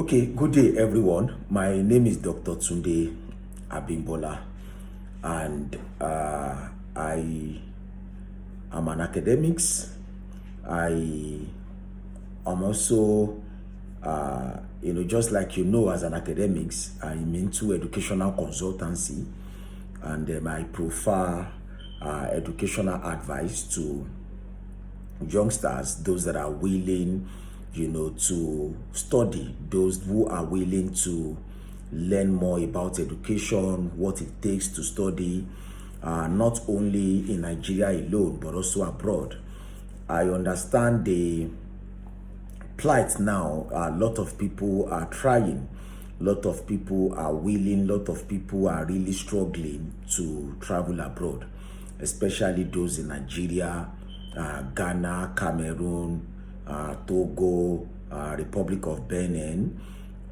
Okay, good day everyone. My name is Dr. Tunde Abimbola, and I am an academics. I am also, just like as an academics, I'm into educational consultancy, and I prefer educational advice to youngsters, those that are willing, to study, those who are willing to learn more about education, what it takes to study, not only in Nigeria alone, but also abroad. I understand the plight now. A lot of people are trying, a lot of people are willing, a lot of people are really struggling to travel abroad, especially those in Nigeria, Ghana, Cameroon, Togo, Republic of Benin,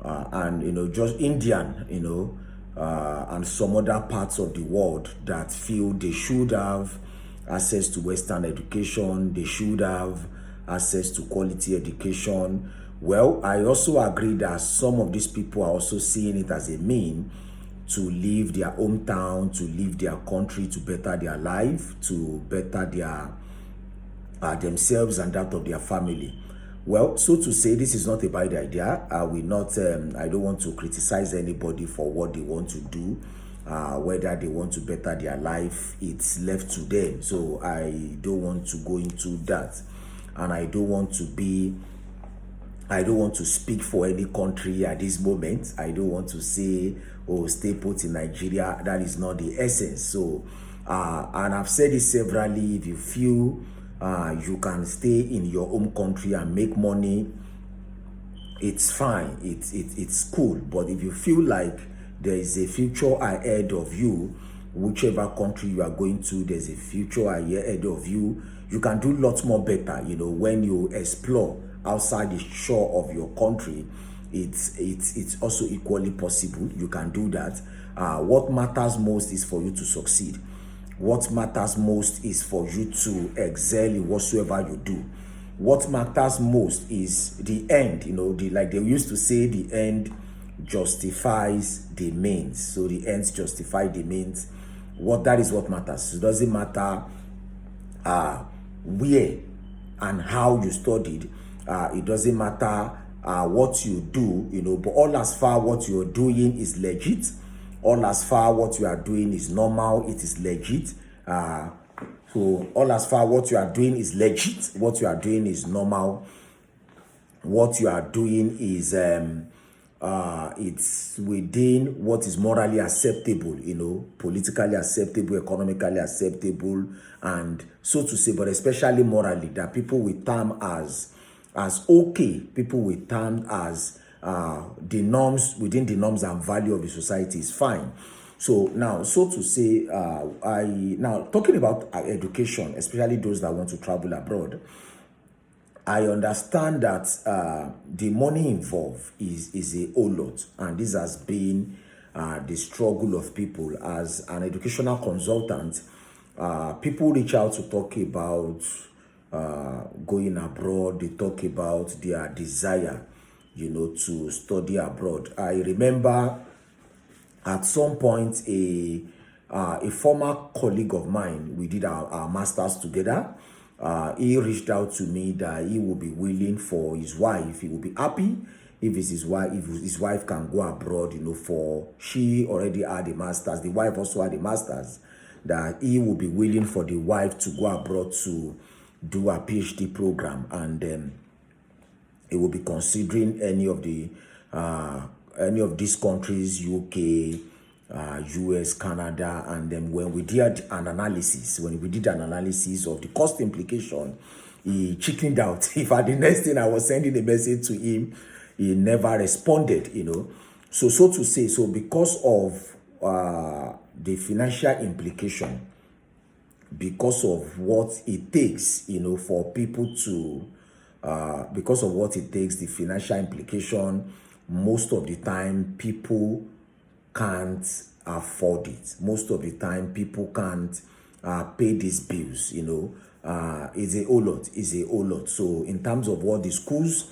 and just Indian, and some other parts of the world that feel they should have access to Western education, they should have access to quality education. Well, I also agree that some of these people are also seeing it as a mean to leave their hometown, to leave their country, to better their life, to better their themselves and that of their family. Well, so to say, this is not a bad idea. I will not. I don't want to criticize anybody for what they want to do. Whether they want to better their life, it's left to them. So I don't want to go into that, and I don't want to speak for any country at this moment. I don't want to say, oh, stay put in Nigeria. That is not the essence. So, and I've said it severally, if you feel you can stay in your home country and make money, it's fine. It's cool. But if you feel like there is a future ahead of you, whichever country you are going to, there's a future ahead of you. You can do lots more better, when you explore outside the shore of your country. It's also equally possible. You can do that. What matters most is for you to succeed. What matters most is for you to excel in whatsoever you do. What matters most is the end. Like they used to say, the end justifies the means. So the ends justify the means. That is what matters. It doesn't matter where and how you studied. It doesn't matter what you do, but all as far what you're doing is legit, all as far what you are doing is normal, it is legit. So all as far what you are doing is legit, what you are doing is normal, what you are doing is it's within what is morally acceptable, politically acceptable, economically acceptable, and so to say, but especially morally, that people will term as okay, people will term as the norms, within the norms and value of the society is fine. So now, so to say, now talking about education, especially those that want to travel abroad, I understand that the money involved is a whole lot, and this has been the struggle of people. As an educational consultant, people reach out to talk about going abroad. They talk about their desire, to study abroad. I remember at some point a former colleague of mine, we did our masters together. He reached out to me that he will be willing for his wife. He will be happy if his wife can go abroad, for she already had a master's. The wife also had a master's. That he will be willing for the wife to go abroad to do a PhD program, and he will be considering any of these countries, UK, US, Canada, and then when we did an analysis of the cost implication, he chickened out. In fact, the next thing I was sending a message to him, he never responded, So to say, so because of the financial implication, because of what it takes, for people to, because of what it takes, the financial implication, most of the time people can't afford it. Most of the time people can't pay these bills, it's a whole lot. So in terms of what the schools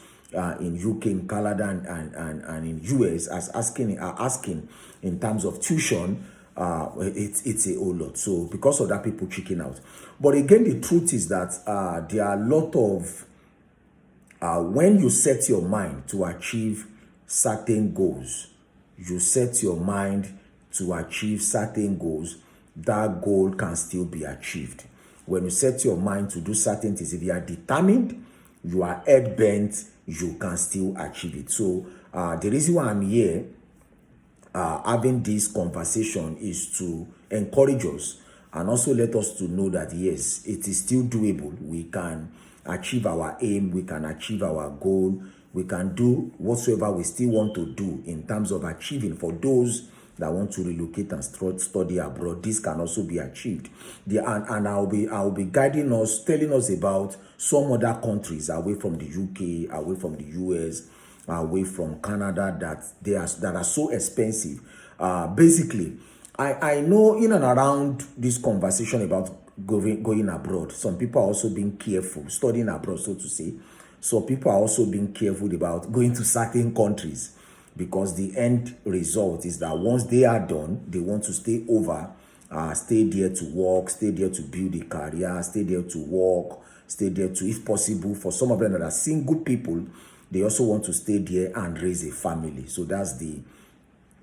in UK, in Canada, and in US are asking in terms of tuition, it's a whole lot. So because of that, people chicken out. But again, the truth is that there are a lot of when you set your mind to achieve certain goals, you set your mind to achieve certain goals, that goal can still be achieved. When you set your mind to do certain things, if you are determined, you are head bent, you can still achieve it. So the reason why I'm here having this conversation is to encourage us and also let us to know that yes, it is still doable. We can achieve our aim, we can achieve our goal, we can do whatsoever we still want to do in terms of achieving. For those that want to relocate and study abroad, this can also be achieved. And I'll be guiding us, telling us about some other countries away from the UK, away from the US, away from Canada that are so expensive. Basically, I know in and around this conversation about going abroad, some people are also being careful, studying abroad, so to say. So people are also being careful about going to certain countries, because the end result is that once they are done, they want to stay over, stay there to work, stay there to build a career, stay there to work, stay there to, if possible, for some of them that are single people, they also want to stay there and raise a family. So that's the,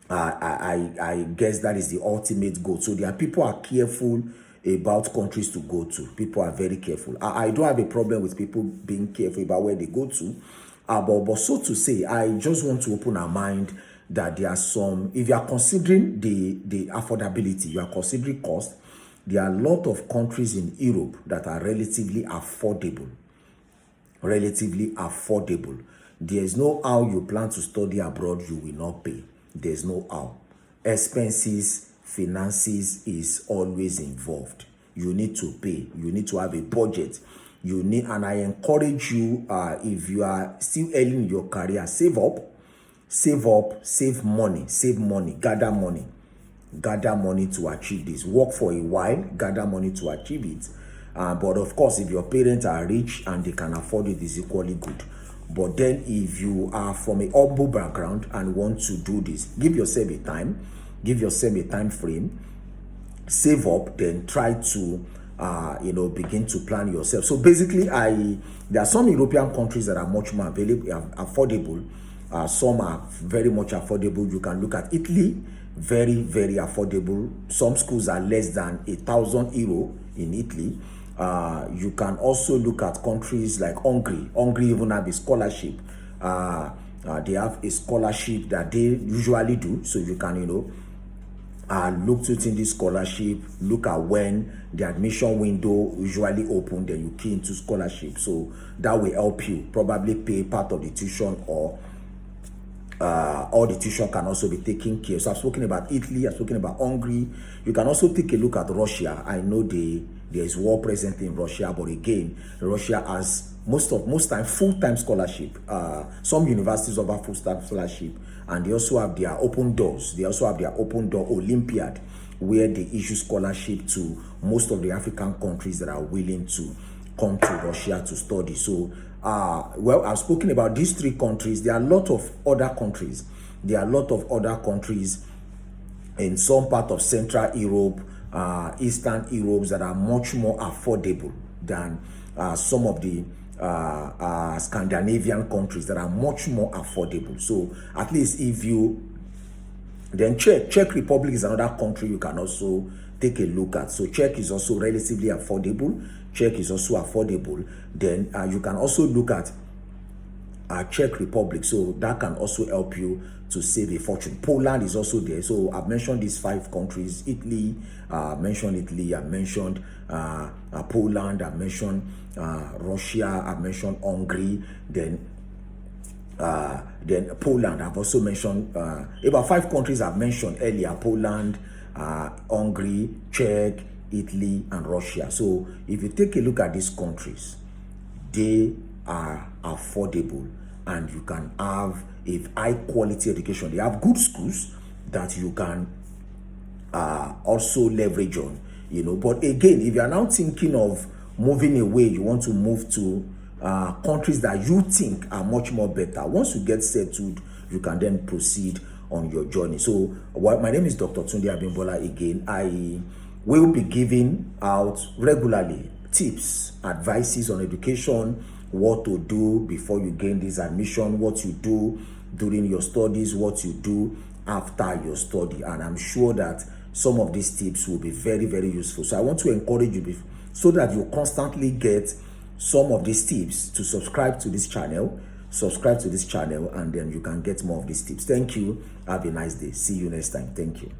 I guess that is the ultimate goal. So there are people are careful about countries to go to. People are very careful. I don't have a problem with people being careful about where they go to. But so to say, I just want to open our mind that there are some, if you are considering the affordability, you are considering cost, there are a lot of countries in Europe that are relatively affordable. Relatively affordable. There's no how you plan to study abroad, you will not pay. There's no how. Expenses, finances is always involved. You need to pay. You need to have a budget. You need, and I encourage you, if you are still early in your career, save money, gather money to achieve this. Work for a while, gather money to achieve it. But of course, if your parents are rich and they can afford it, is equally good. But then if you are from a humble background and want to do this, give yourself a time frame, save up, then try to begin to plan yourself. So basically, there are some European countries that are much more affordable. Some are very much affordable. You can look at Italy, very, very affordable. Some schools are less than €1,000 in Italy. You can also look at countries like Hungary. Hungary even have a scholarship. They have a scholarship that they usually do. So you can, look to it in this scholarship, look at when the admission window usually open, then you key into scholarship. So that will help you probably pay part of the tuition, or all the tuition can also be taken care. So I've spoken about Italy, I've spoken about Hungary. You can also take a look at Russia. I know there is war present in Russia, but again, Russia has most time full-time scholarship. Some universities offer full-time scholarship, and they also have their open doors. They also have their open door Olympiad, where they issue scholarship to most of the African countries that are willing to come to Russia to study. So, well, I've spoken about these three countries. There are a lot of other countries. There are a lot of other countries in some part of Central Europe, Eastern Europe, that are much more affordable than some of the Scandinavian countries that are much more affordable. So at least if you then Czech Republic is another country you can also take a look at. So Czech is also relatively affordable. Czech is also affordable. Then you can also look at Czech Republic. So that can also help you to save a fortune. Poland is also there. So I've mentioned these 5 countries. Italy, I mentioned Poland, I mentioned Russia, I mentioned Hungary, then Poland. I've also mentioned about 5 countries I've mentioned earlier: Poland, Hungary, Czech, Italy, and Russia. So if you take a look at these countries, they are affordable, and you can have a high quality education. They have good schools that you can also leverage on, But again, if you are now thinking of moving away, you want to move to countries that you think are much more better. Once you get settled, you can then proceed on your journey. So my name is Dr. Tunde Abimbola again. I will be giving out regularly tips, advices on education, what to do before you gain this admission, what you do during your studies, what you do after your study. And I'm sure that some of these tips will be very, very useful. So I want to encourage you so that you constantly get some of these tips to subscribe to this channel, and then you can get more of these tips. Thank you. Have a nice day. See you next time. Thank you.